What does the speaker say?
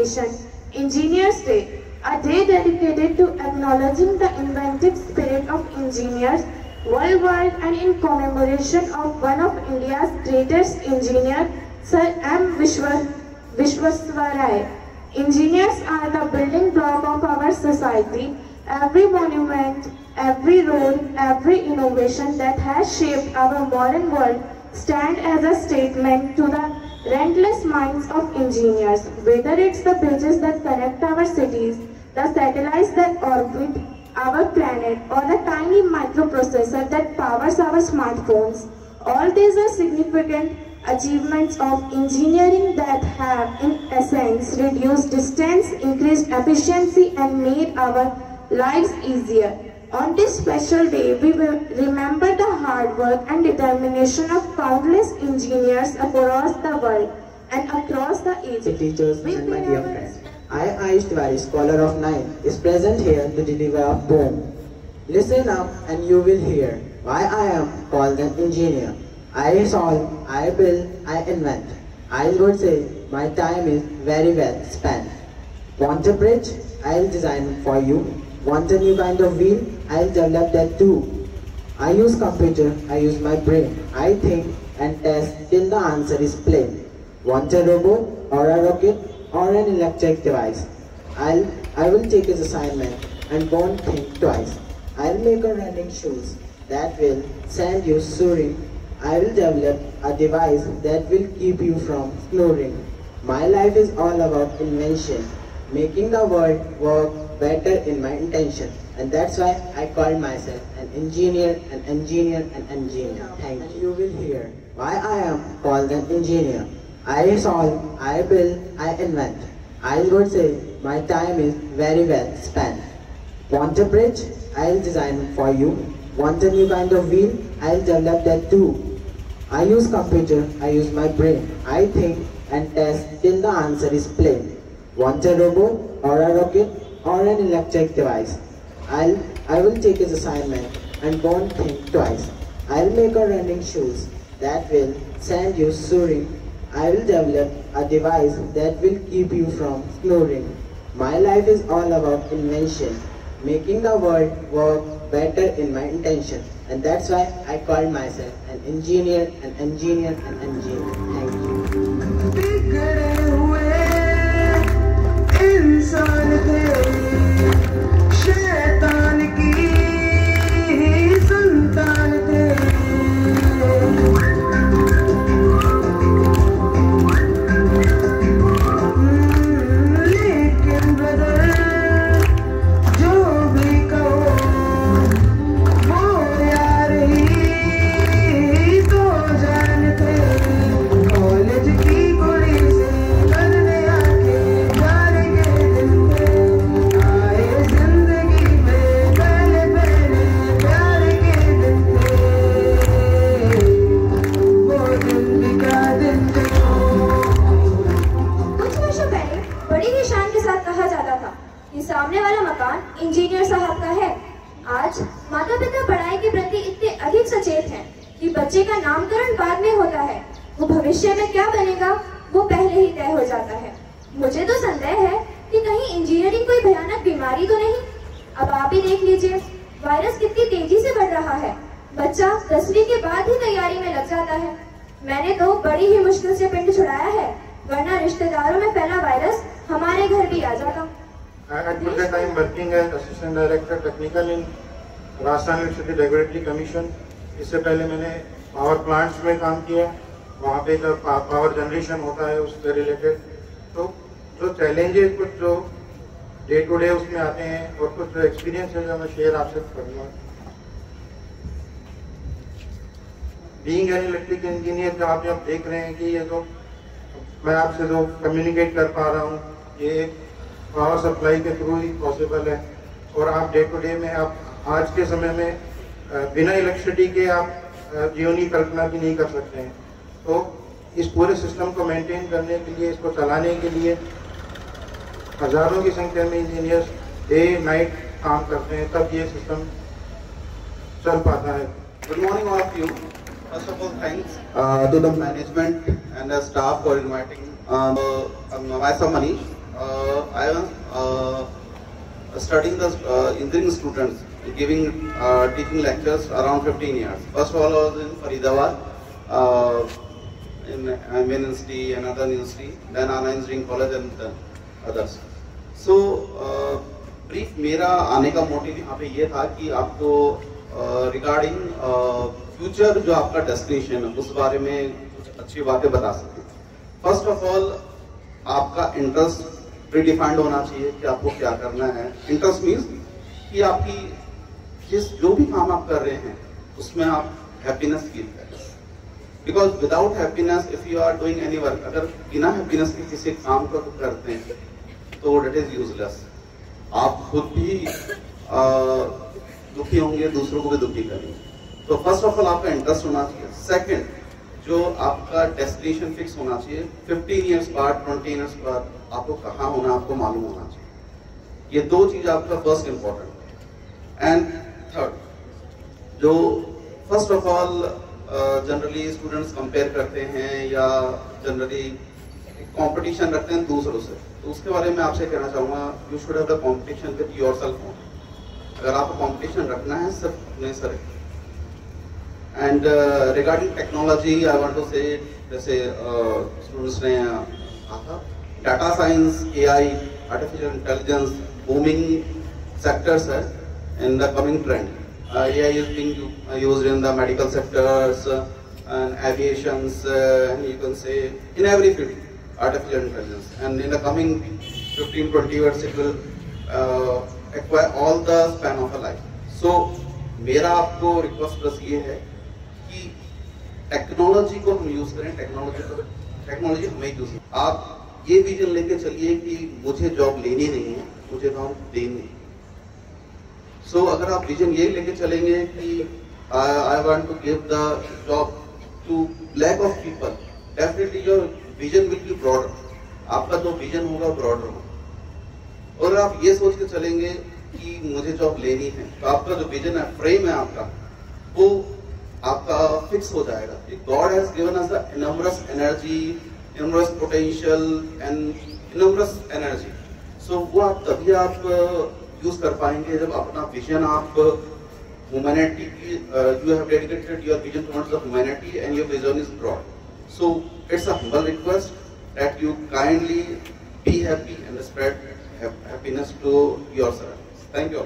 celebration, Engineers Day, a day dedicated to acknowledging the inventive spirit of engineers worldwide and in commemoration of one of India's greatest engineers, Sir M. Vishwesvaraya. Engineers are the building block of our society. Every monument, every road, every innovation that has shaped our modern world stand as a statement to the relentless minds of engineers. Whether it's the bridges that connect our cities, the satellites that orbit our planet, or the tiny microprocessor that powers our smartphones, all these are significant achievements of engineering that have, in essence, reduced distance, increased efficiency, and made our lives easier. On this special day, we will remember the hard work and determination of countless engineers across the world and across the ages. Teachers and my dear friends, I, Ayush Tiwari, scholar of 9, is present here to deliver a poem. Listen up and you will hear why I am called an engineer. I solve, I build, I invent. I would say my time is very well spent. Want a bridge? I'll design for you. Want a new kind of wheel? I'll develop that too. I use computer, I use my brain. I think and test till the answer is plain. Want a robot or a rocket or an electric device? I will take his assignment and won't think twice. I'll make a running shoes that will send you soaring. I will develop a device that will keep you from snoring. My life is all about invention, making the world work better in my intention. And that's why I call myself an engineer, an engineer, an engineer. Thank you. You will hear why I am called an engineer. I solve, I build, I invent. I would say my time is very well spent. Want a bridge? I'll design for you. Want a new kind of wheel? I'll develop that too. I use computer, I use my brain. I think and test till the answer is plain. Want a robot or a rocket or an electric device? I will take his assignment and won't think twice. I'll make a running shoes that will send you soaring. I will develop a device that will keep you from snoring. My life is all about invention, making the world work better in my intention. And that's why I call myself an engineer, an engineer, an engineer. Thank you. सामने वाला मकान engineer साहब का है। आज माता पिता पढ़ाई के प्रति इतने अधिक सचेत हैं कि बच्चे का नामकरण बाद में होता है, वो भविष्य में क्या बनेगा वो पहले ही तय हो जाता है। मुझे तो संदेह है कि कहीं इंजीनियरिंग कोई भयानक बीमारी तो नहीं। अब आप ही देख लीजिए, वायरस कितनी तेजी से बढ़ रहा है। बच्चा 10वीं के बाद ही तैयारी में लग जाता है। मैंने तो बड़ी ही मुश्किल से पिंड छुड़ाया है, वरना रिश्तेदारों में फैला वायरस हमारे घर भी आ जाता। At present, I am working as Assistant Director Technical in Rajasthan University Regulatory Commission. इससे पहले मैंने पावर प्लांट्स में काम किया, वहाँ पे जब पावर जनरेशन होता है उससे रिलेटेड, तो जो चैलेंजेस कुछ जो डे टू डे उसमें आते हैं और कुछ जो एक्सपीरियंस है जो मैं शेयर आपसे करूँगा। बीइंग एन इलेक्ट्रिक इंजीनियर, जहाँ पे आप देख रहे हैं कि ये जो मैं आपसे जो कम्युनिकेट कर पा रहा हूँ, ये पावर सप्लाई के थ्रू ही पॉसिबल है। और आप डे टू डे में आप आज के समय में बिना इलेक्ट्रिसिटी के आप जीवन की कल्पना भी नहीं कर सकते हैं। तो इस पूरे सिस्टम को मेंटेन करने के लिए, इसको चलाने के लिए हजारों की संख्या में इंजीनियर्स डे नाइट काम करते हैं, तब ये सिस्टम चल पाता है। Good morning all of you. First of all, thanks to the management and the staff for inviting myself Manish. I was studying the engineering students, giving teaching lectures around 15 years. First of all, I was in Faridabad, in main university, another university, then Anna Engineering College, and then others. So brief मेरा आने का motive यहाँ पे ये था कि आपको regarding future जो आपका डेस्टिनेशन है उस बारे में कुछ अच्छी बातें बता सकें. फर्स्ट ऑफ ऑल आपका इंटरेस्ट प्रीडिफाइंड होना चाहिए कि आपको क्या करना है. इंटरेस्ट मीन्स कि आपकी जो भी काम आप कर रहे हैं उसमें आप हैप्पीनेस फील करें. Because without happiness if you are doing any work, अगर बिना हैप्पीनेस के किसी काम को करते हैं तो डेट इज यूजलेस. आप खुद भी दुखी होंगे, दूसरों को भी दुखी करेंगे. तो फर्स्ट ऑफ ऑल आपका इंटरेस्ट होना चाहिए. सेकंड, जो आपका डेस्टिनेशन फिक्स होना चाहिए. 15 इयर्स बाद, 20 इयर्स बाद आपको कहाँ होना आपको मालूम होना चाहिए. ये दो चीज आपका फर्स्ट इंपॉर्टेंट. एंड थर्ड, जो first of all generally students compare करते हैं या जनरली कंपटीशन रखते हैं दूसरों से, तो उसके बारे में आपसे कहना चाहूँगा, you should have the competition with yourself. अगर आपको कंपटीशन रखना है सिर्फ अपने सर. And regarding technology I want to say, जैसे स्टूडेंट्स ने कहा, data science, AI, artificial intelligence booming sectors है in the coming trend. AI is being used in the medical sectors and aviations, and you can say in every field, artificial intelligence. And in the coming 15-20 years, it will acquire all the span of a life. So, मेरा आपको request बस ये है कि technology को हम use करें, technology हमें यूज करें. आप ये विजन लेके चलिए कि मुझे जॉब लेनी नहीं है, मुझे काम देनी है. So, अगर आप विजन ये लेके चलेंगे कि I want to give the job to lakh of people, definitely your vision will be broader. आपका जो विजन होगा ब्रॉडर होगा. और आप ये सोच के चलेंगे कि मुझे जॉब लेनी है, तो आपका जो विजन है, फ्रेम है आपका, वो आपका फिक्स हो जाएगा. God has given us the enormous energy, enormous potential and enormous energy. So, वो आप तभी आप यूज कर पाएंगे जब अपना विजन आप ह्यूमैनिटी की, you have dedicated your vision towards the humanity and your vision is broad. So it's a humble request that you kindly be happy and spread happiness to your surroundings. Thank you.